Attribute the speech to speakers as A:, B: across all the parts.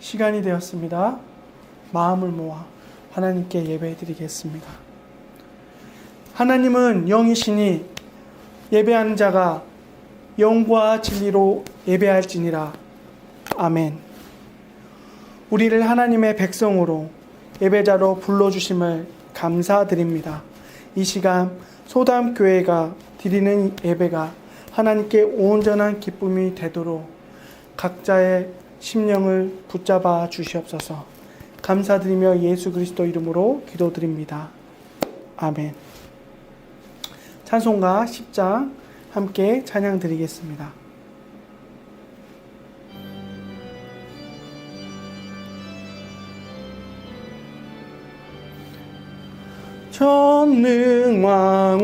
A: 시간이 되었습니다. 마음을 모아 하나님께 예배드리겠습니다. 하나님은 영이시니 예배하는 자가 영과 진리로 예배할지니라. 아멘. 우리를 하나님의 백성으로 예배자로 불러주심을 감사드립니다. 이 시간 소담교회가 드리는 예배가 하나님께 온전한 기쁨이 되도록 각자의 심령을 붙잡아 주시옵소서. 감사드리며 예수 그리스도 이름으로 기도드립니다. 아멘. 찬송가 10장 함께 찬양 드리겠습니다. 전능왕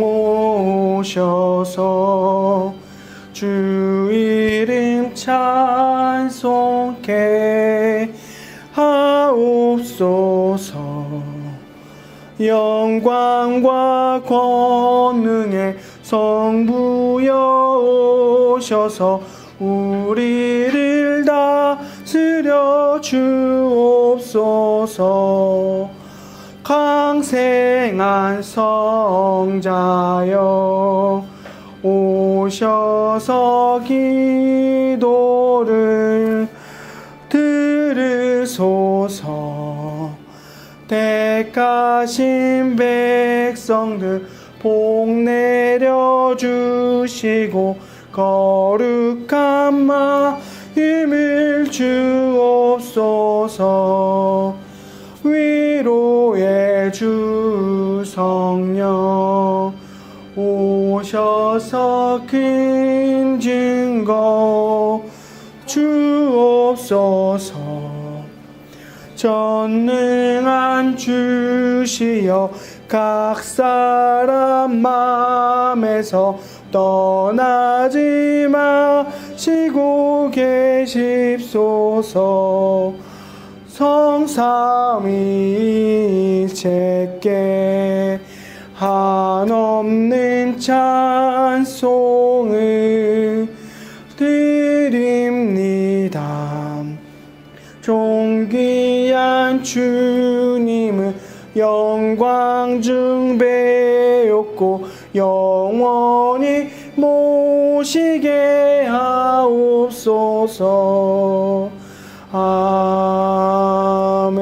A: 오셔서 주 이름 찬송케 하옵소서. 영광과 권능의 성부여 오셔서 우리를 다스려 주옵소서. 강생한 성자여 오셔서 기도를 들으소서. 택하신 백성들 복 내려주시고 거룩한 마음을 주옵소서. 위로의 주 성령 오셔서 큰 증거 주옵소서. 전능한 주시여 각 사람 마음에서 떠나지 마시고 계십소서. 성삼위일체께 한없는 찬송을 드립니다. 존귀한 주님을 영광 중배였고 영원히 모시게 하옵소서. 아멘.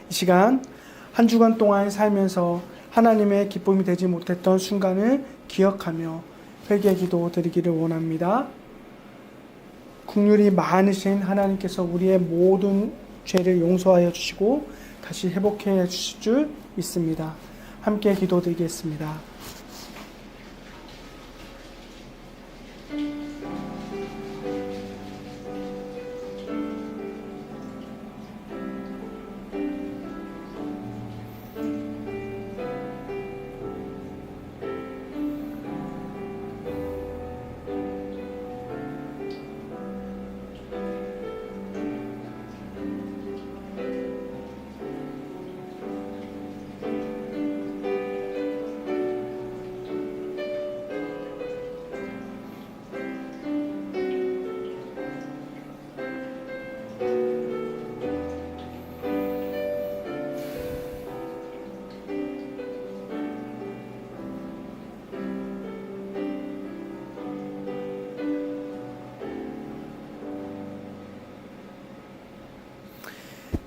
A: 이 시간 한 주간 동안 살면서 하나님의 기쁨이 되지 못했던 순간을 기억하며 회개 기도 드리기를 원합니다. 긍휼이 많으신 하나님께서 우리의 모든 죄를 용서하여 주시고 다시 회복해 주실 줄 믿습니다. 함께 기도 드리겠습니다.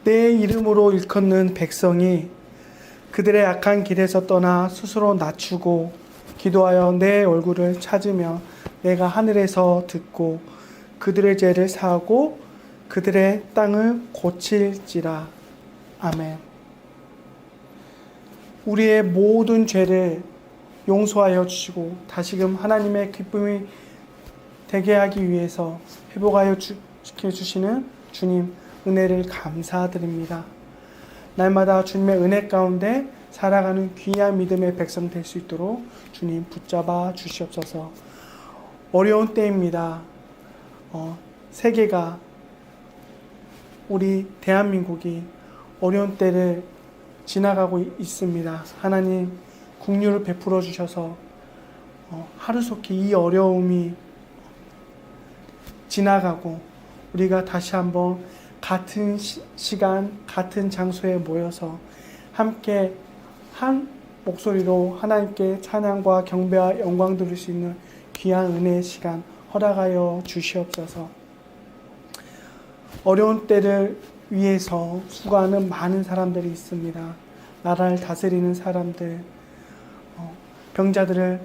A: 내 이름으로 일컫는 백성이 그들의 악한 길에서 떠나 스스로 낮추고 기도하여 내 얼굴을 찾으며 내가 하늘에서 듣고 그들의 죄를 사하고 그들의 땅을 고칠지라. 아멘. 우리의 모든 죄를 용서하여 주시고 다시금 하나님의 기쁨이 되게 하기 위해서 회복하여 지켜주시는 주님 은혜를 감사드립니다. 날마다 주님의 은혜 가운데 살아가는 귀한 믿음의 백성 될 수 있도록 주님 붙잡아 주시옵소서. 어려운 때입니다. 세계가 우리 대한민국이 어려운 때를 지나가고 있습니다. 하나님 긍휼을 베풀어 주셔서 하루속히 이 어려움이 지나가고 우리가 다시 한번 같은 시간, 같은 장소에 모여서 함께 한 목소리로 하나님께 찬양과 경배와 영광 드릴 수 있는 귀한 은혜의 시간 허락하여 주시옵소서. 어려운 때를 위해서 수고하는 많은 사람들이 있습니다. 나라를 다스리는 사람들, 병자들을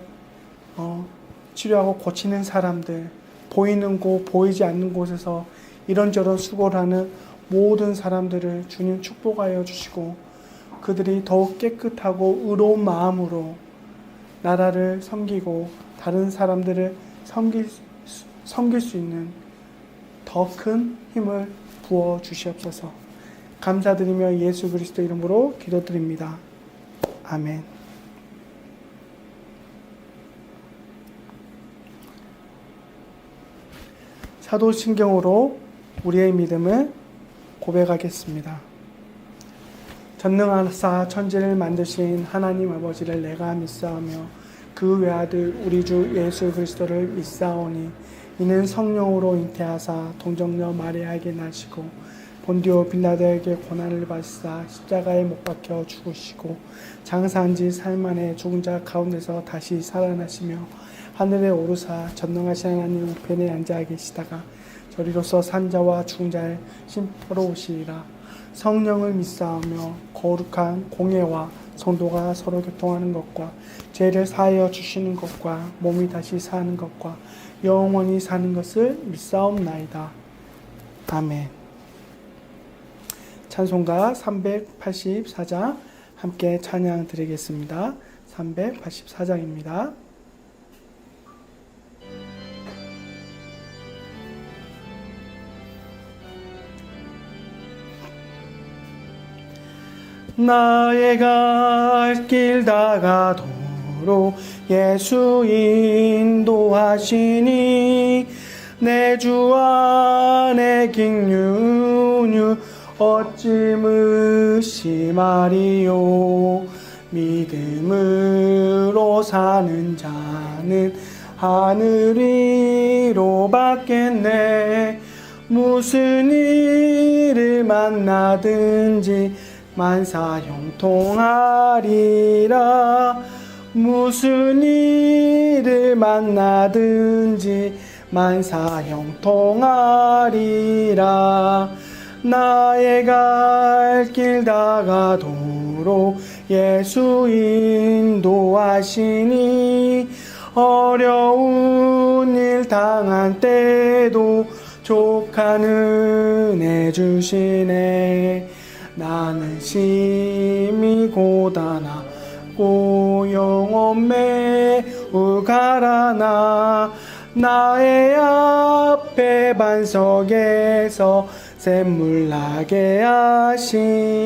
A: 치료하고 고치는 사람들, 보이는 곳, 보이지 않는 곳에서 이런저런 수고를 하는 모든 사람들을 주님 축복하여 주시고 그들이 더욱 깨끗하고 의로운 마음으로 나라를 섬기고 다른 사람들을 섬길 수 있는 더 큰 힘을 부어 주시옵소서. 감사드리며 예수 그리스도 이름으로 기도드립니다. 아멘. 사도신경으로 우리의 믿음을 고백하겠습니다. 전능하사 천지를 만드신 하나님 아버지를 내가 믿사오며 그 외아들 우리 주 예수 그리스도를 믿사오니 이는 성령으로 잉태하사 동정녀 마리아에게 나시고 본디오 빌라도에게 고난을 받으사 십자가에 못 박혀 죽으시고 장사한 지 사흘 만에 죽은 자 가운데서 다시 살아나시며 하늘에 오르사 전능하신 하나님 우편에 앉아 계시다가 저리로서 산자와 죽은 자를 심판하러 오시리라. 성령을 믿사오며 거룩한 공예와 성도가 서로 교통하는 것과 죄를 사하여 주시는 것과 몸이 다시 사는 것과 영원히 사는 것을 믿사옵나이다. 아멘. 찬송가 384장 함께 찬양 드리겠습니다. 384장입니다. 나의 갈 길 다가도록 예수 인도하시니 내 주 안에 깃뉴뉴 어찌 의심하리요. 믿음으로 사는 자는 하늘 위로 받겠네. 무슨 일을 만나든지 만사 형통하리라. 무슨 일을 만나든지 만사 형통하리라. 나의 갈 길 다가도록 예수 인도하시니 어려운 일 당한 때도 족한 은혜 주시네. 나는 심히 고단하고 영혼 매우 가라나 나의 앞에 반석에서 샘물 나게 하시네.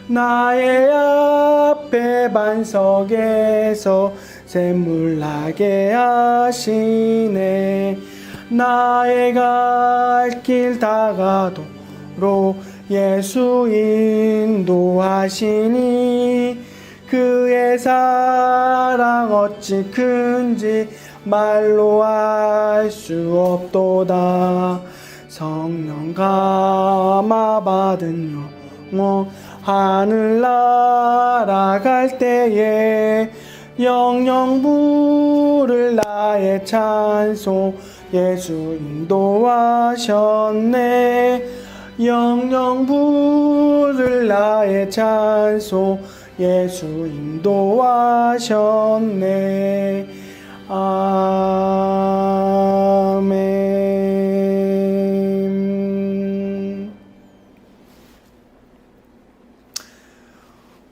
A: 나의 앞에 반석에서 샘물 나게 하시네. 나의 갈 길 다가도록 예수 인도하시니 그의 사랑 어찌 큰지 말로 알 수 없도다. 성령 감화 받은 영혼 하늘 날아갈 때에 영영 부를 나의 찬송 예수 인도하셨네. 영영 부를 나의 찬송 예수 인도하셨네. 아멘.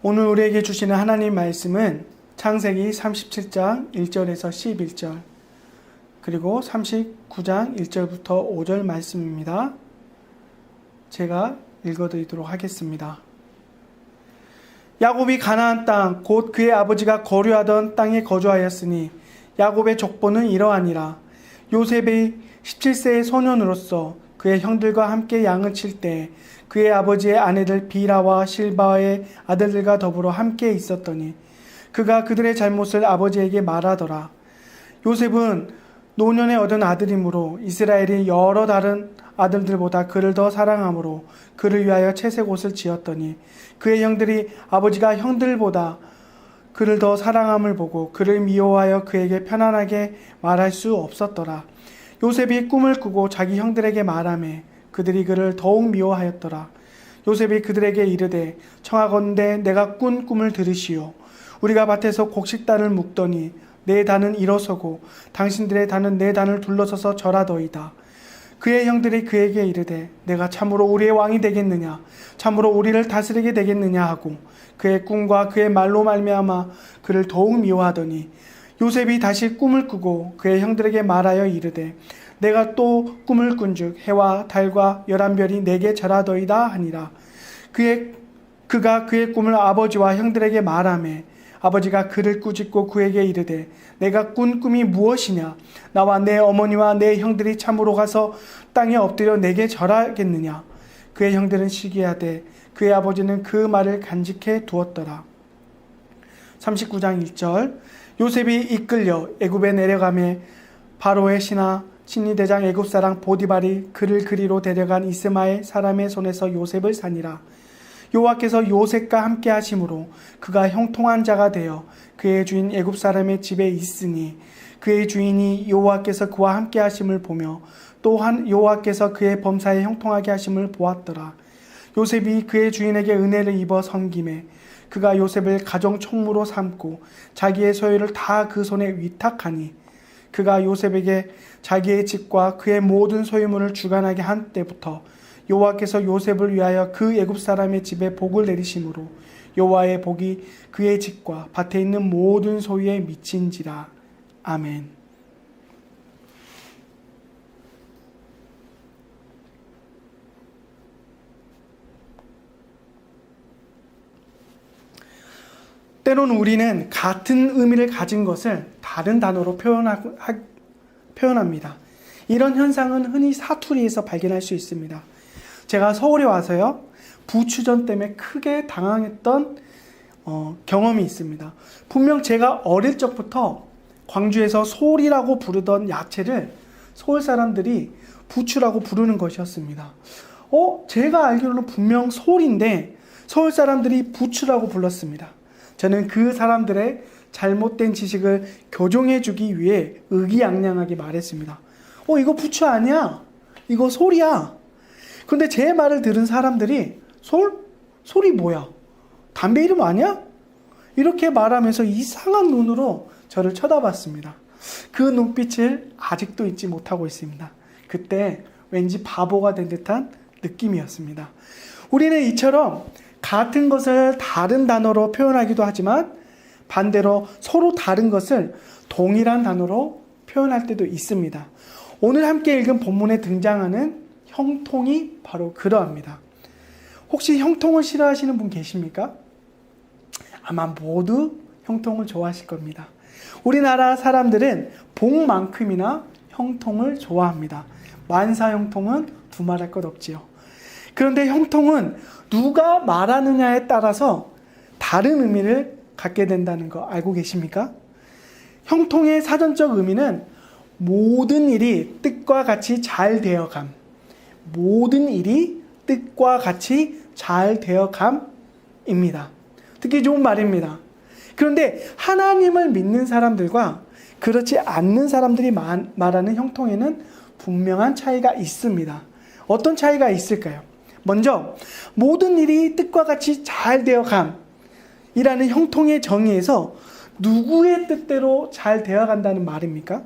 A: 오늘 우리에게 주시는 하나님 말씀은 창세기 37장 1절에서 11절 그리고 39장 1절부터 5절 말씀입니다. 제가 읽어드리도록 하겠습니다. 야곱이 가나안 땅 곧 그의 아버지가 거류하던 땅에 거주하였으니 야곱의 족보는 이러하니라. 요셉이 17세의 소년으로서 그의 형들과 함께 양을 칠 때 그의 아버지의 아내들 비라와 실바의 아들들과 더불어 함께 있었더니 그가 그들의 잘못을 아버지에게 말하더라. 요셉은 노년에 얻은 아들이므로 이스라엘이 여러 다른 아들들보다 그를 더 사랑함으로 그를 위하여 채색 옷을 지었더니 그의 형들이 아버지가 형들보다 그를 더 사랑함을 보고 그를 미워하여 그에게 편안하게 말할 수 없었더라. 요셉이 꿈을 꾸고 자기 형들에게 말하매 그들이 그를 더욱 미워하였더라. 요셉이 그들에게 이르되 청하건대 내가 꾼 꿈을 들으시오. 우리가 밭에서 곡식단을 묶더니 내 단은 일어서고 당신들의 단은 내 단을 둘러서서 절하더이다. 그의 형들이 그에게 이르되 내가 참으로 우리의 왕이 되겠느냐, 참으로 우리를 다스리게 되겠느냐 하고 그의 꿈과 그의 말로 말미암아 그를 더욱 미워하더니 요셉이 다시 꿈을 꾸고 그의 형들에게 말하여 이르되 내가 또 꿈을 꾼즉 해와 달과 11별이 내게 절하더이다 하니라. 그가 그의 꿈을 아버지와 형들에게 말하매 아버지가 그를 꾸짖고 그에게 이르되 내가 꾼 꿈이 무엇이냐, 나와 내 어머니와 내 형들이 참으로 가서 땅에 엎드려 내게 절하겠느냐. 그의 형들은 시기하되 그의 아버지는 그 말을 간직해 두었더라. 39장 1절. 요셉이 이끌려 애굽에 내려가매 바로의 신하 대장 애굽 사람 보디발이 그를 그리로 데려간 이스마엘 사람의 손에서 요셉을 산이라. 여호와께서 요셉과 함께 하심으로 그가 형통한 자가 되어 그의 주인 애굽 사람의 집에 있으니 그의 주인이 여호와께서 그와 함께 하심을 보며 또한 여호와께서 그의 범사에 형통하게 하심을 보았더라. 요셉이 그의 주인에게 은혜를 입어 섬김에 그가 요셉을 가정 총무로 삼고 자기의 소유를 다 그 손에 위탁하니 그가 요셉에게 자기의 집과 그의 모든 소유물을 주관하게 한 때부터 여호와께서 요셉을 위하여 그 애굽 사람의 집에 복을 내리심으로 여호와의 복이 그의 집과 밭에 있는 모든 소유에 미친지라. 아멘. 때로는 우리는 같은 의미를 가진 것을 다른 단어로 표현합니다. 이런 현상은 흔히 사투리에서 발견할 수 있습니다. 제가 서울에 와서요, 부추전 때문에 크게 당황했던 경험이 있습니다. 분명 제가 어릴 적부터 광주에서 솔이라고 부르던 야채를 서울 사람들이 부추라고 부르는 것이었습니다. 제가 알기로는 분명 솔인데 서울 사람들이 부추라고 불렀습니다. 저는 그 사람들의 잘못된 지식을 교정해 주기 위해 의기양양하게 말했습니다. 이거 부추 아니야? 이거 솔이야. 그런데 제 말을 들은 사람들이 솔이 뭐야? 담배 이름 아니야? 이렇게 말하면서 이상한 눈으로 저를 쳐다봤습니다. 그 눈빛을 아직도 잊지 못하고 있습니다. 그때 왠지 바보가 된 듯한 느낌이었습니다. 우리는 이처럼 같은 것을 다른 단어로 표현하기도 하지만 반대로 서로 다른 것을 동일한 단어로 표현할 때도 있습니다. 오늘 함께 읽은 본문에 등장하는 형통이 바로 그러합니다. 혹시 형통을 싫어하시는 분 계십니까? 아마 모두 형통을 좋아하실 겁니다. 우리나라 사람들은 복만큼이나 형통을 좋아합니다. 만사 형통은 두말할 것 없지요. 그런데 형통은 누가 말하느냐에 따라서 다른 의미를 갖게 된다는 거 알고 계십니까? 형통의 사전적 의미는 모든 일이 뜻과 같이 잘 되어감. 모든 일이 뜻과 같이 잘 되어감입니다. 듣기 좋은 말입니다. 그런데 하나님을 믿는 사람들과 그렇지 않는 사람들이 말하는 형통에는 분명한 차이가 있습니다. 어떤 차이가 있을까요? 먼저 모든 일이 뜻과 같이 잘 되어감이라는 형통의 정의에서 누구의 뜻대로 잘 되어간다는 말입니까?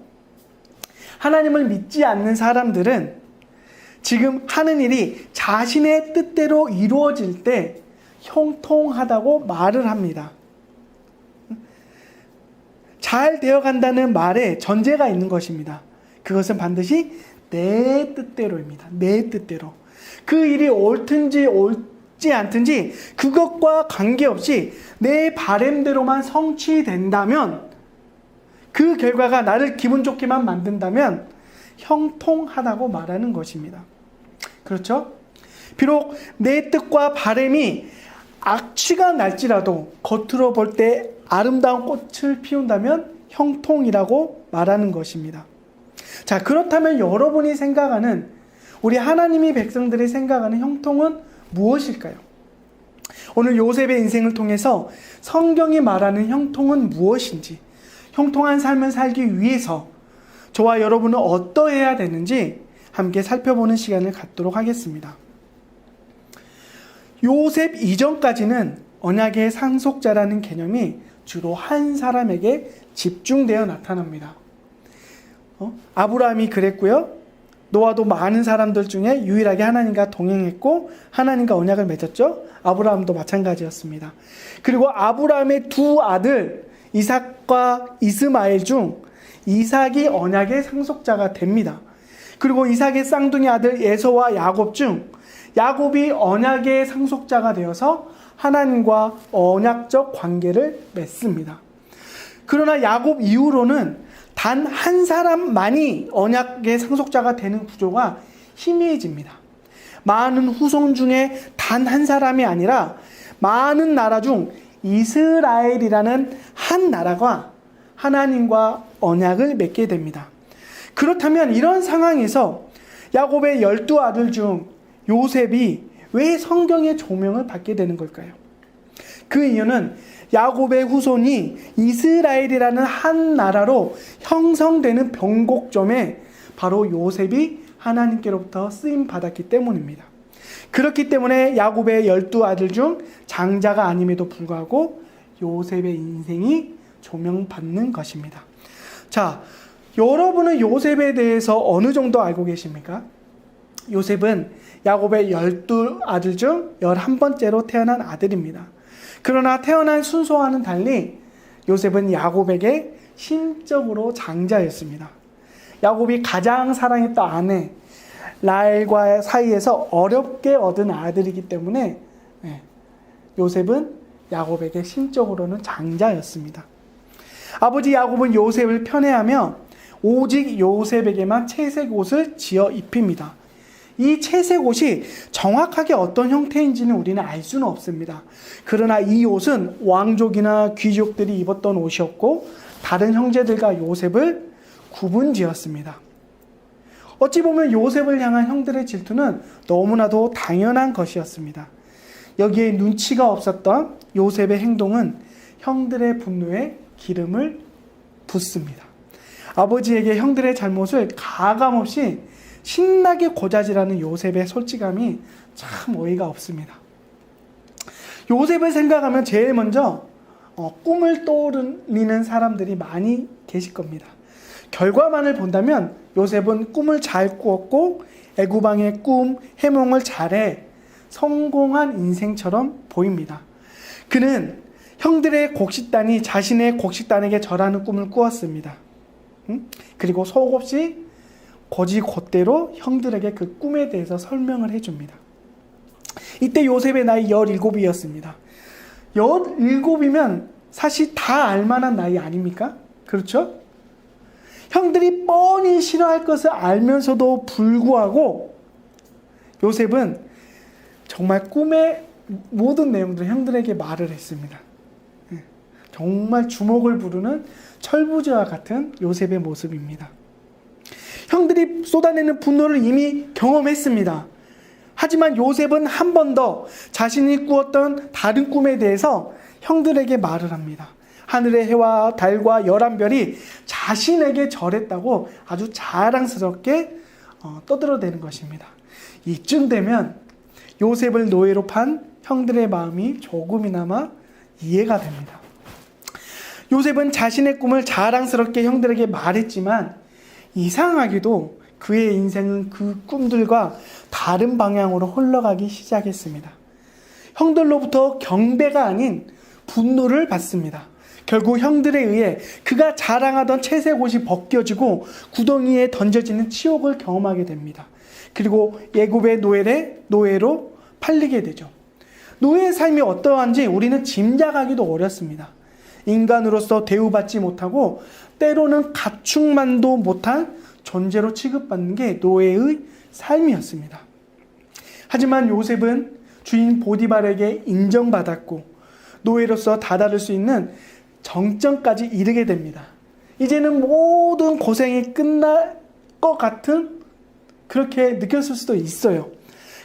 A: 하나님을 믿지 않는 사람들은 지금 하는 일이 자신의 뜻대로 이루어질 때 형통하다고 말을 합니다. 잘 되어간다는 말에 전제가 있는 것입니다. 그것은 반드시 내 뜻대로입니다. 내 뜻대로. 그 일이 옳든지 옳지 않든지 그것과 관계없이 내 바램대로만 성취된다면, 그 결과가 나를 기분 좋게만 만든다면 형통하다고 말하는 것입니다. 그렇죠? 비록 내 뜻과 바램이 악취가 날지라도 겉으로 볼 때 아름다운 꽃을 피운다면 형통이라고 말하는 것입니다. 자, 그렇다면 여러분이 생각하는, 우리 하나님이 백성들이 생각하는 형통은 무엇일까요? 오늘 요셉의 인생을 통해서 성경이 말하는 형통은 무엇인지, 형통한 삶을 살기 위해서 저와 여러분은 어떠해야 되는지 함께 살펴보는 시간을 갖도록 하겠습니다. 요셉 이전까지는 언약의 상속자라는 개념이 주로 한 사람에게 집중되어 나타납니다. 아브라함이 그랬고요. 노아도 많은 사람들 중에 유일하게 하나님과 동행했고 하나님과 언약을 맺었죠. 아브라함도 마찬가지였습니다. 그리고 아브라함의 두 아들 이삭과 이스마엘 중 이삭이 언약의 상속자가 됩니다. 그리고 이삭의 쌍둥이 아들 에서와 야곱 중 야곱이 언약의 상속자가 되어서 하나님과 언약적 관계를 맺습니다. 그러나 야곱 이후로는 단 한 사람만이 언약의 상속자가 되는 구조가 희미해집니다. 많은 후손 중에 단 한 사람이 아니라 많은 나라 중 이스라엘이라는 한 나라가 하나님과 언약을 맺게 됩니다. 그렇다면 이런 상황에서 야곱의 12아들 중 요셉이 왜 성경의 조명을 받게 되는 걸까요? 그 이유는 야곱의 후손이 이스라엘이라는 한 나라로 형성되는 변곡점에 바로 요셉이 하나님께로부터 쓰임 받았기 때문입니다. 그렇기 때문에 야곱의 12아들 중 장자가 아님에도 불구하고 요셉의 인생이 조명받는 것입니다. 자, 여러분은 요셉에 대해서 어느 정도 알고 계십니까? 요셉은 야곱의 12아들 중 11번째로 태어난 아들입니다. 그러나 태어난 순서와는 달리 요셉은 야곱에게 심적으로 장자였습니다. 야곱이 가장 사랑했던 아내 라헬과 사이에서 어렵게 얻은 아들이기 때문에 요셉은 야곱에게 심적으로는 장자였습니다. 아버지 야곱은 요셉을 편애하며 오직 요셉에게만 채색 옷을 지어 입힙니다. 이 채색 옷이 정확하게 어떤 형태인지는 우리는 알 수는 없습니다. 그러나 이 옷은 왕족이나 귀족들이 입었던 옷이었고 다른 형제들과 요셉을 구분지었습니다. 어찌 보면 요셉을 향한 형들의 질투는 너무나도 당연한 것이었습니다. 여기에 눈치가 없었던 요셉의 행동은 형들의 분노에 기름을 붓습니다. 아버지에게 형들의 잘못을 가감없이 신나게 고자질하는 요셉의 솔직함이 참 어이가 없습니다. 요셉을 생각하면 제일 먼저 꿈을 떠올리는 사람들이 많이 계실 겁니다. 결과만을 본다면 요셉은 꿈을 잘 꾸었고 애구방의 꿈, 해몽을 잘해 성공한 인생처럼 보입니다. 그는 형들의 곡식단이 자신의 곡식단에게 절하는 꿈을 꾸었습니다. 그리고 속없이 곧이곧대로 형들에게 그 꿈에 대해서 설명을 해줍니다. 이때 요셉의 나이 17이었습니다. 17이면 사실 다 알만한 나이 아닙니까? 그렇죠? 형들이 뻔히 싫어할 것을 알면서도 불구하고 요셉은 정말 꿈의 모든 내용들을 형들에게 말을 했습니다. 정말 주목을 부르는 철부지와 같은 요셉의 모습입니다. 형들이 쏟아내는 분노를 이미 경험했습니다. 하지만 요셉은 한 번 더 자신이 꾸었던 다른 꿈에 대해서 형들에게 말을 합니다. 하늘의 해와 달과 11별이 자신에게 절했다고 아주 자랑스럽게 떠들어대는 것입니다. 이쯤 되면 요셉을 노예로 판 형들의 마음이 조금이나마 이해가 됩니다. 요셉은 자신의 꿈을 자랑스럽게 형들에게 말했지만 이상하게도 그의 인생은 그 꿈들과 다른 방향으로 흘러가기 시작했습니다. 형들로부터 경배가 아닌 분노를 받습니다. 결국 형들에 의해 그가 자랑하던 채색 옷이 벗겨지고 구덩이에 던져지는 치욕을 경험하게 됩니다. 그리고 애굽의 노예로 팔리게 되죠. 노예의 삶이 어떠한지 우리는 짐작하기도 어렵습니다. 인간으로서 대우받지 못하고 때로는 가축만도 못한 존재로 취급받는 게 노예의 삶이었습니다. 하지만 요셉은 주인 보디발에게 인정받았고 노예로서 다다를 수 있는 정점까지 이르게 됩니다. 이제는 모든 고생이 끝난 것 같은 그렇게 느꼈을 수도 있어요.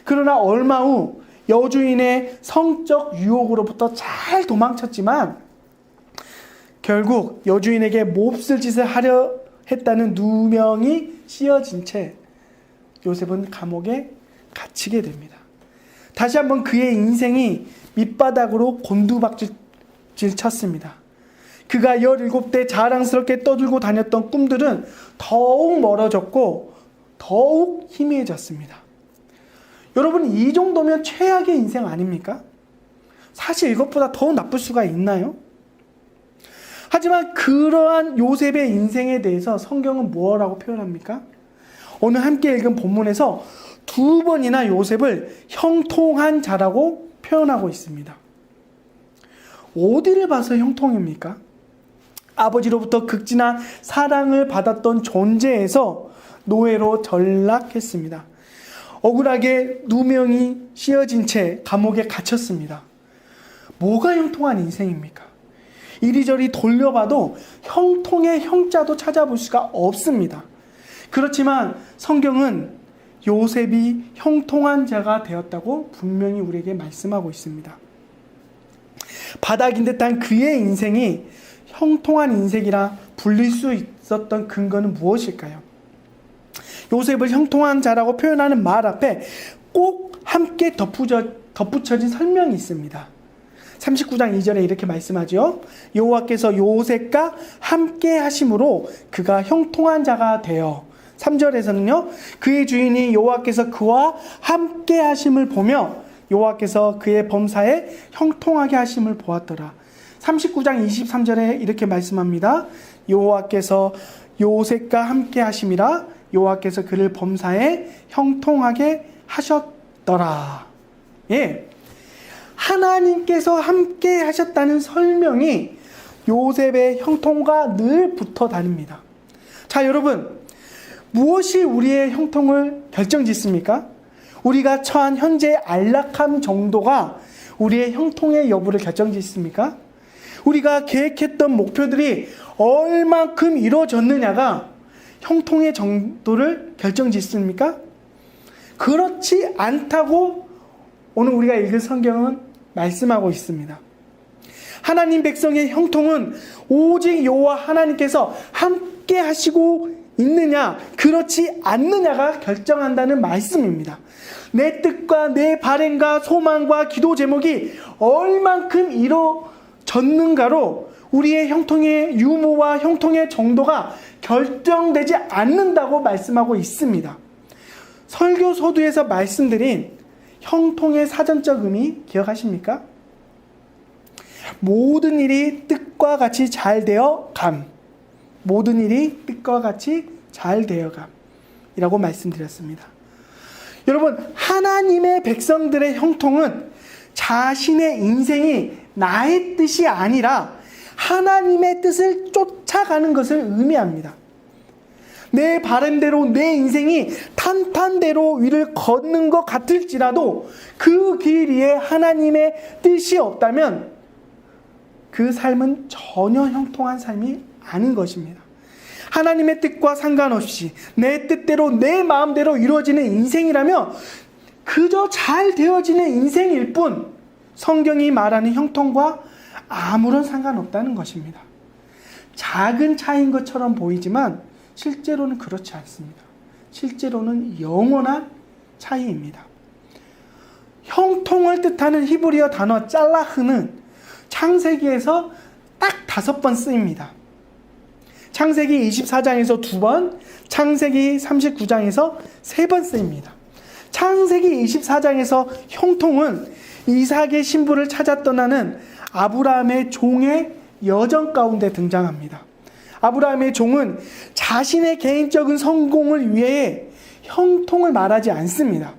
A: 그러나 얼마 후 여주인의 성적 유혹으로부터 잘 도망쳤지만 결국 여주인에게 몹쓸 짓을 하려 했다는 누명이 씌어진 채 요셉은 감옥에 갇히게 됩니다. 다시 한번 그의 인생이 밑바닥으로 곤두박질 쳤습니다. 그가 17대 자랑스럽게 떠들고 다녔던 꿈들은 더욱 멀어졌고 더욱 희미해졌습니다. 여러분, 이 정도면 최악의 인생 아닙니까? 사실 이것보다 더 나쁠 수가 있나요? 하지만 그러한 요셉의 인생에 대해서 성경은 뭐라고 표현합니까? 오늘 함께 읽은 본문에서 2번이나 요셉을 형통한 자라고 표현하고 있습니다. 어디를 봐서 형통입니까? 아버지로부터 극진한 사랑을 받았던 존재에서 노예로 전락했습니다. 억울하게 누명이 씌어진 채 감옥에 갇혔습니다. 뭐가 형통한 인생입니까? 이리저리 돌려봐도 형통의 형자도 찾아볼 수가 없습니다. 그렇지만 성경은 요셉이 형통한 자가 되었다고 분명히 우리에게 말씀하고 있습니다. 바닥인 듯한 그의 인생이 형통한 인생이라 불릴 수 있었던 근거는 무엇일까요? 요셉을 형통한 자라고 표현하는 말 앞에 꼭 함께 덧붙여진 설명이 있습니다. 39장 2절에 이렇게 말씀하죠. 여호와께서 요셉과 함께 하심으로 그가 형통한 자가 되어, 3절에서는요, 그의 주인이 여호와께서 그와 함께 하심을 보며 여호와께서 그의 범사에 형통하게 하심을 보았더라. 39장 23절에 이렇게 말씀합니다. 여호와께서 요셉과 함께 하심이라 여호와께서 그를 범사에 형통하게 하셨더라. 예, 하나님께서 함께 하셨다는 설명이 요셉의 형통과 늘 붙어 다닙니다. 자, 여러분, 무엇이 우리의 형통을 결정짓습니까? 우리가 처한 현재 안락함 정도가 우리의 형통의 여부를 결정짓습니까? 우리가 계획했던 목표들이 얼만큼 이루어졌느냐가 형통의 정도를 결정짓습니까? 그렇지 않다고 오늘 우리가 읽은 성경은 말씀하고 있습니다. 하나님 백성의 형통은 오직 여호와 하나님께서 함께 하시고 있느냐, 그렇지 않느냐가 결정한다는 말씀입니다. 내 뜻과 내 바램과 소망과 기도 제목이 얼만큼 이루어졌는가로 우리의 형통의 유무와 형통의 정도가 결정되지 않는다고 말씀하고 있습니다. 설교 서두에서 말씀드린 형통의 사전적 의미 기억하십니까? 모든 일이 뜻과 같이 잘 되어 감. 모든 일이 뜻과 같이 잘 되어 감이라고 말씀드렸습니다. 여러분, 하나님의 백성들의 형통은 자신의 인생이 나의 뜻이 아니라 하나님의 뜻을 쫓아가는 것을 의미합니다. 내 바람대로 내 인생이 탄탄대로 위를 걷는 것 같을지라도 그 길 위에 하나님의 뜻이 없다면 그 삶은 전혀 형통한 삶이 아닌 것입니다. 하나님의 뜻과 상관없이 내 뜻대로 내 마음대로 이루어지는 인생이라면 그저 잘 되어지는 인생일 뿐 성경이 말하는 형통과 아무런 상관없다는 것입니다. 작은 차이인 것처럼 보이지만 실제로는 그렇지 않습니다. 실제로는 영원한 차이입니다. 형통을 뜻하는 히브리어 단어 짤라흐는 창세기에서 딱 5번 쓰입니다. 창세기 24장에서 2번, 창세기 39장에서 3번 쓰입니다. 창세기 24장에서 형통은 이삭의 신부를 찾아 떠나는 아브라함의 종의 여정 가운데 등장합니다. 아브라함의 종은 자신의 개인적인 성공을 위해 형통을 말하지 않습니다.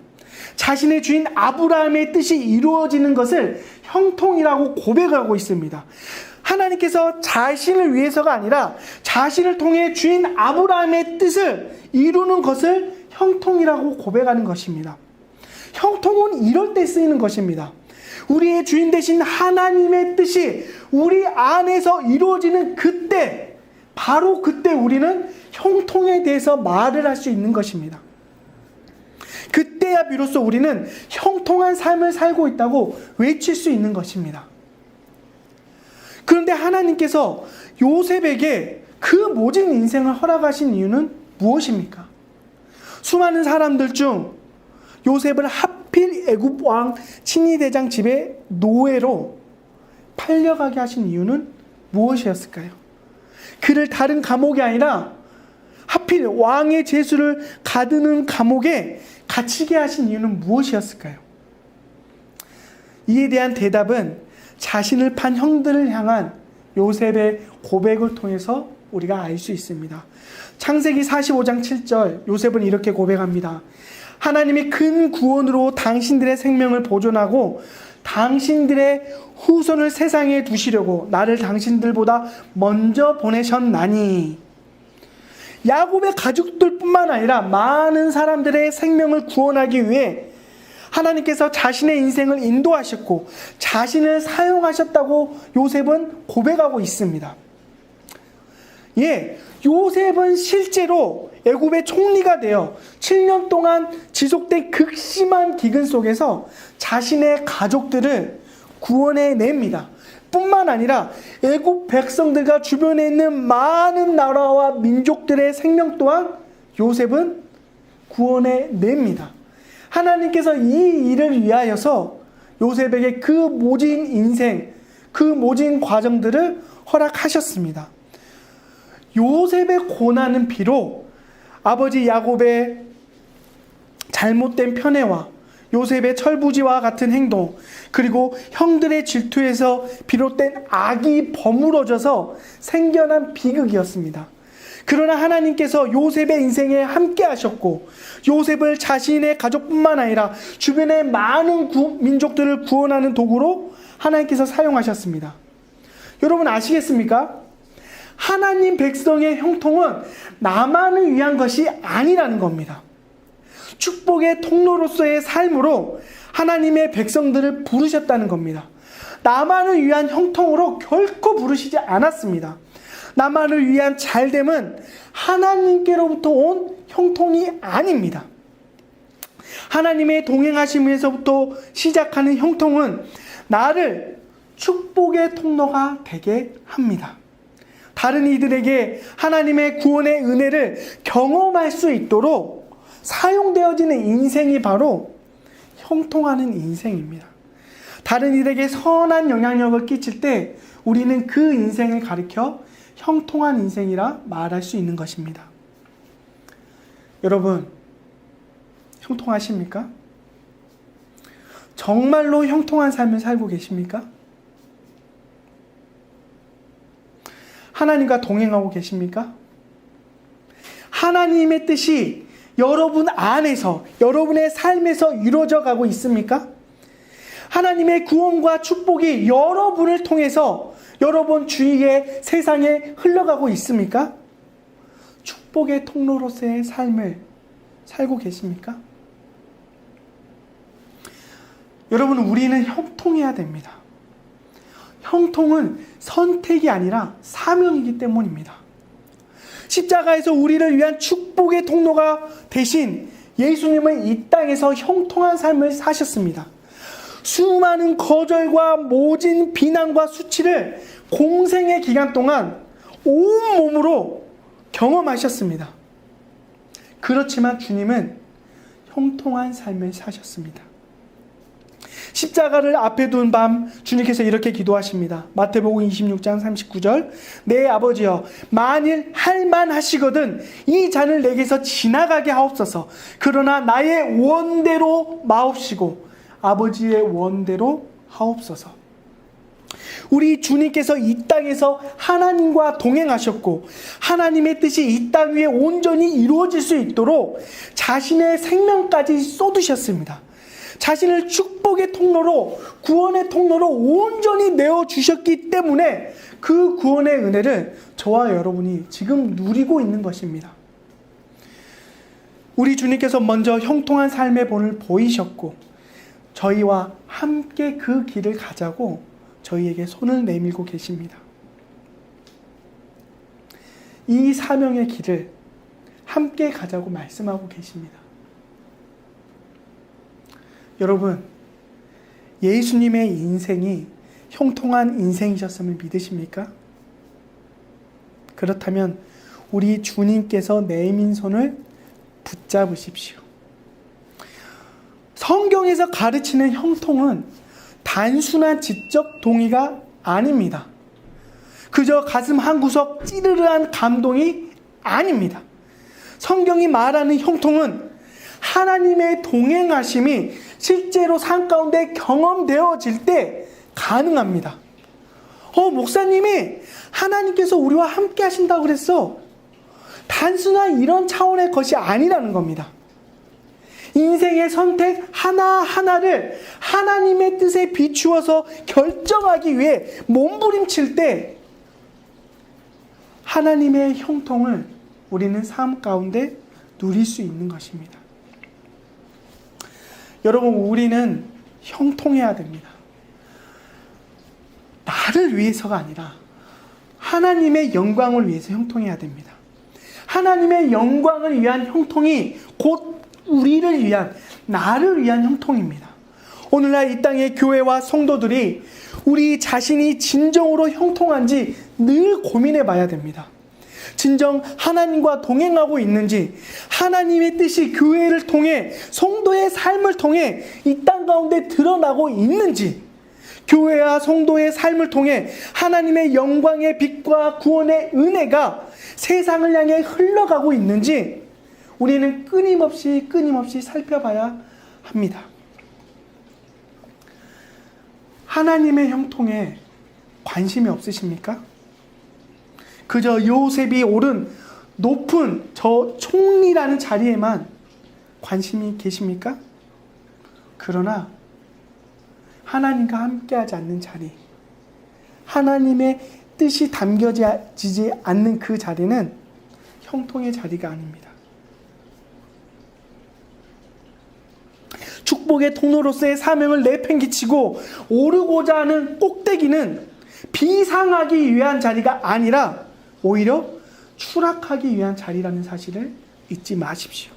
A: 자신의 주인 아브라함의 뜻이 이루어지는 것을 형통이라고 고백하고 있습니다. 하나님께서 자신을 위해서가 아니라 자신을 통해 주인 아브라함의 뜻을 이루는 것을 형통이라고 고백하는 것입니다. 형통은 이럴 때 쓰이는 것입니다. 우리의 주인 되신 하나님의 뜻이 우리 안에서 이루어지는 그때 바로 그때 우리는 형통에 대해서 말을 할 수 있는 것입니다. 그때야 비로소 우리는 형통한 삶을 살고 있다고 외칠 수 있는 것입니다. 그런데 하나님께서 요셉에게 그 모진 인생을 허락하신 이유는 무엇입니까? 수많은 사람들 중 요셉을 하필 애굽 왕 친위대장 집의 노예로 팔려가게 하신 이유는 무엇이었을까요? 그를 다른 감옥이 아니라 하필 왕의 제수를 가두는 감옥에 갇히게 하신 이유는 무엇이었을까요? 이에 대한 대답은 자신을 판 형들을 향한 요셉의 고백을 통해서 우리가 알 수 있습니다. 창세기 45장 7절 요셉은 이렇게 고백합니다. 하나님이 큰 구원으로 당신들의 생명을 보존하고 당신들의 후손을 세상에 두시려고 나를 당신들보다 먼저 보내셨나니. 야곱의 가족들뿐만 아니라 많은 사람들의 생명을 구원하기 위해 하나님께서 자신의 인생을 인도하셨고 자신을 사용하셨다고 요셉은 고백하고 있습니다. 예, 요셉은 실제로 애굽의 총리가 되어 7년 동안 지속된 극심한 기근 속에서 자신의 가족들을 구원해냅니다. 뿐만 아니라 애굽 백성들과 주변에 있는 많은 나라와 민족들의 생명 또한 요셉은 구원해냅니다. 하나님께서 이 일을 위하여서 요셉에게 그 모진 인생, 그 모진 과정들을 허락하셨습니다. 요셉의 고난은 비록 아버지 야곱의 잘못된 편애와 요셉의 철부지와 같은 행동, 그리고 형들의 질투에서 비롯된 악이 버무러져서 생겨난 비극이었습니다. 그러나 하나님께서 요셉의 인생에 함께 하셨고 요셉을 자신의 가족뿐만 아니라 주변의 많은 민족들을 구원하는 도구로 하나님께서 사용하셨습니다. 여러분 아시겠습니까? 하나님 백성의 형통은 나만을 위한 것이 아니라는 겁니다. 축복의 통로로서의 삶으로 하나님의 백성들을 부르셨다는 겁니다. 나만을 위한 형통으로 결코 부르시지 않았습니다. 나만을 위한 잘됨은 하나님께로부터 온 형통이 아닙니다. 하나님의 동행하심에서부터 시작하는 형통은 나를 축복의 통로가 되게 합니다. 다른 이들에게 하나님의 구원의 은혜를 경험할 수 있도록 사용되어지는 인생이 바로 형통하는 인생입니다. 다른 이들에게 선한 영향력을 끼칠 때 우리는 그 인생을 가리켜 형통한 인생이라 말할 수 있는 것입니다. 여러분, 형통하십니까? 정말로 형통한 삶을 살고 계십니까? 하나님과 동행하고 계십니까? 하나님의 뜻이 여러분 안에서, 여러분의 삶에서 이루어져 가고 있습니까? 하나님의 구원과 축복이 여러분을 통해서 여러분 주위의 세상에 흘러가고 있습니까? 축복의 통로로서의 삶을 살고 계십니까? 여러분, 우리는 형통해야 됩니다. 형통은 선택이 아니라 사명이기 때문입니다. 십자가에서 우리를 위한 축복의 통로가 대신 예수님은 이 땅에서 형통한 삶을 사셨습니다. 수많은 거절과 모진 비난과 수치를 공생의 기간 동안 온몸으로 경험하셨습니다. 그렇지만 주님은 형통한 삶을 사셨습니다. 십자가를 앞에 둔 밤 주님께서 이렇게 기도하십니다. 마태복음 26장 39절 내 아버지여 만일 할만하시거든 이 잔을 내게서 지나가게 하옵소서. 그러나 나의 원대로 마옵시고 아버지의 원대로 하옵소서. 우리 주님께서 이 땅에서 하나님과 동행하셨고 하나님의 뜻이 이 땅 위에 온전히 이루어질 수 있도록 자신의 생명까지 쏟으셨습니다. 자신을 축복의 통로로, 구원의 통로로 온전히 내어주셨기 때문에 그 구원의 은혜를 저와 여러분이 지금 누리고 있는 것입니다. 우리 주님께서 먼저 형통한 삶의 본을 보이셨고 저희와 함께 그 길을 가자고 저희에게 손을 내밀고 계십니다. 이 사명의 길을 함께 가자고 말씀하고 계십니다. 여러분, 예수님의 인생이 형통한 인생이셨음을 믿으십니까? 그렇다면 우리 주님께서 내민 손을 붙잡으십시오. 성경에서 가르치는 형통은 단순한 지적 동의가 아닙니다. 그저 가슴 한구석 찌르르한 감동이 아닙니다. 성경이 말하는 형통은 하나님의 동행하심이 실제로 삶 가운데 경험되어질 때 가능합니다. 목사님이 하나님께서 우리와 함께 하신다고 그랬어. 단순한 이런 차원의 것이 아니라는 겁니다. 인생의 선택 하나하나를 하나님의 뜻에 비추어서 결정하기 위해 몸부림칠 때 하나님의 형통을 우리는 삶 가운데 누릴 수 있는 것입니다. 여러분, 우리는 형통해야 됩니다. 나를 위해서가 아니라 하나님의 영광을 위해서 형통해야 됩니다. 하나님의 영광을 위한 형통이 곧 우리를 위한, 나를 위한 형통입니다. 오늘날 이 땅의 교회와 성도들이 우리 자신이 진정으로 형통한지 늘 고민해 봐야 됩니다. 진정 하나님과 동행하고 있는지, 하나님의 뜻이 교회를 통해, 성도의 삶을 통해 이 땅 가운데 드러나고 있는지, 교회와 성도의 삶을 통해 하나님의 영광의 빛과 구원의 은혜가 세상을 향해 흘러가고 있는지 우리는 끊임없이 살펴봐야 합니다. 하나님의 형통에 관심이 없으십니까? 그저 요셉이 오른 높은 저 총리라는 자리에만 관심이 계십니까? 그러나 하나님과 함께하지 않는 자리, 하나님의 뜻이 담겨지지 않는 그 자리는 형통의 자리가 아닙니다. 축복의 통로로서의 사명을 내팽개치고 오르고자 하는 꼭대기는 비상하기 위한 자리가 아니라 오히려 추락하기 위한 자리라는 사실을 잊지 마십시오.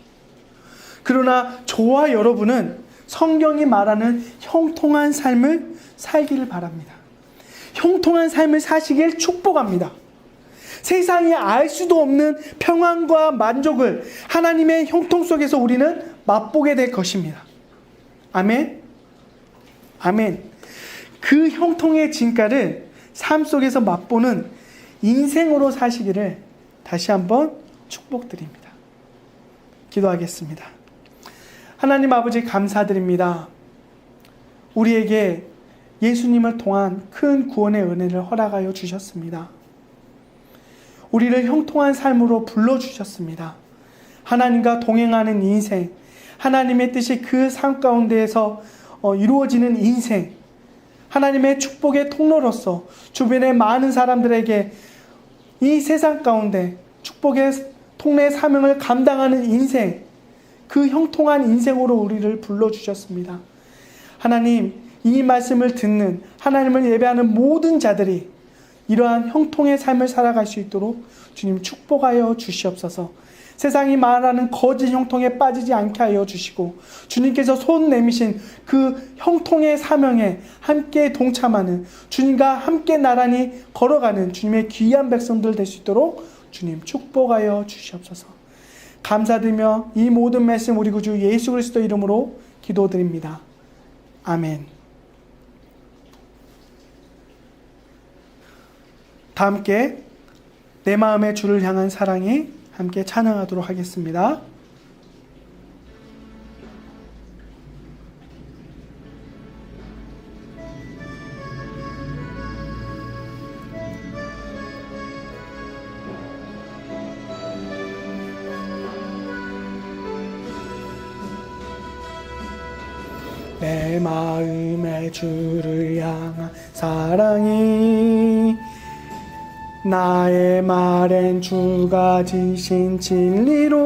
A: 그러나 저와 여러분은 성경이 말하는 형통한 삶을 살기를 바랍니다. 형통한 삶을 사시길 축복합니다. 세상이 알 수도 없는 평안과 만족을 하나님의 형통 속에서 우리는 맛보게 될 것입니다. 아멘. 아멘. 그 형통의 진가를 삶 속에서 맛보는 인생으로 사시기를 다시 한번 축복드립니다. 기도하겠습니다. 하나님 아버지, 감사드립니다. 우리에게 예수님을 통한 큰 구원의 은혜를 허락하여 주셨습니다. 우리를 형통한 삶으로 불러주셨습니다. 하나님과 동행하는 인생, 하나님의 뜻이 그 삶 가운데에서 이루어지는 인생, 하나님의 축복의 통로로서 주변의 많은 사람들에게 이 세상 가운데 축복의 통로의 사명을 감당하는 인생, 그 형통한 인생으로 우리를 불러주셨습니다. 하나님, 이 말씀을 듣는, 하나님을 예배하는 모든 자들이 이러한 형통의 삶을 살아갈 수 있도록 주님 축복하여 주시옵소서. 세상이 말하는 거짓 형통에 빠지지 않게 하여 주시고, 주님께서 손 내미신 그 형통의 사명에 함께 동참하는, 주님과 함께 나란히 걸어가는 주님의 귀한 백성들 될 수 있도록 주님 축복하여 주시옵소서. 감사드리며 이 모든 말씀 우리 구주 예수 그리스도 이름으로 기도드립니다. 아멘. 다 함께 내 마음의 주를 향한 사랑이 함께 찬양하도록 하겠습니다. 내 마음의 주를 향한 사랑이 나의 말엔 주가 지신 진리로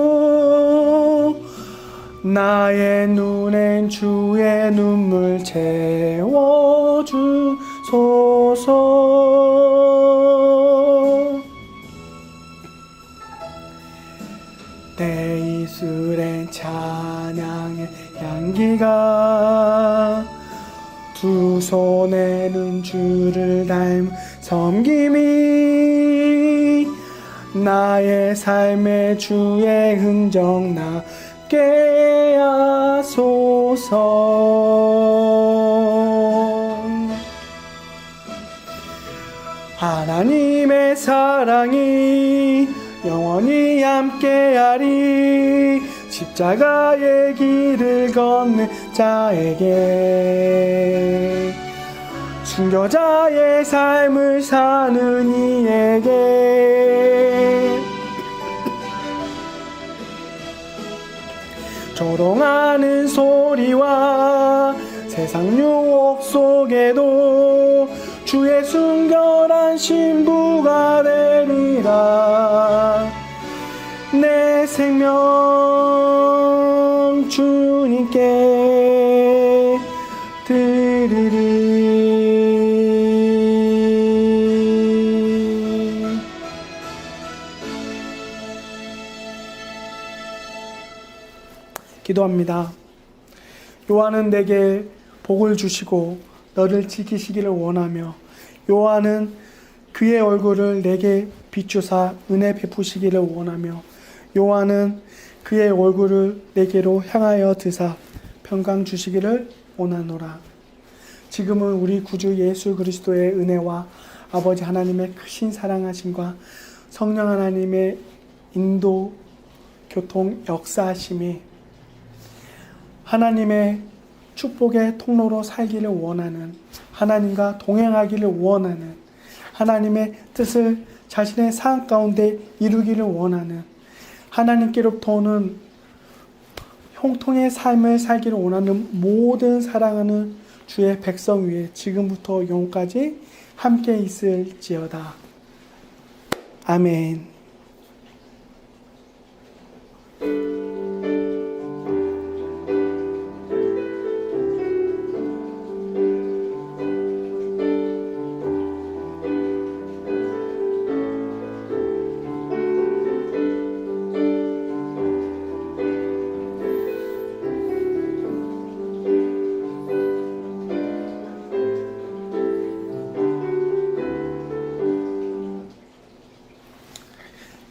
A: 나의 눈엔 주의 눈물 채워주소서. 내 입술엔 찬양의 향기가 두 손에는 주를 닮은 섬김이 나의 삶의 주의 흔적 나게 하소서. 하나님의 사랑이 영원히 함께하리. 십자가의 길을 걷는 자에게 순교자의 삶을 사는 이에게 조롱하는 소리와 세상 유혹 속에도 주의 순결한 신부가 되리라. 내 생명 주님께 드리리. 기도합니다. 요한은 내게 복을 주시고 너를 지키시기를 원하며 요한은 그의 얼굴을 내게 비추사 은혜 베푸시기를 원하며 요한은 그의 얼굴을 내게로 향하여 드사 평강 주시기를 원하노라. 지금은 우리 구주 예수 그리스도의 은혜와 아버지 하나님의 크신 사랑하심과 성령 하나님의 인도 교통 역사하심이 하나님의 축복의 통로로 살기를 원하는, 하나님과 동행하기를 원하는, 하나님의 뜻을 자신의 삶 가운데 이루기를 원하는, 하나님께로부터 오는 형통의 삶을 살기를 원하는 모든 사랑하는 주의 백성 위에 지금부터 영원까지 함께 있을지어다. 아멘.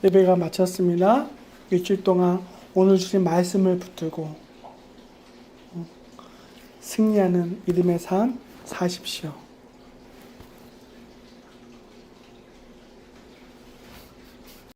A: 예배가 마쳤습니다. 일주일 동안 오늘 주신 말씀을 붙들고 승리하는 믿음의 삶 사십시오.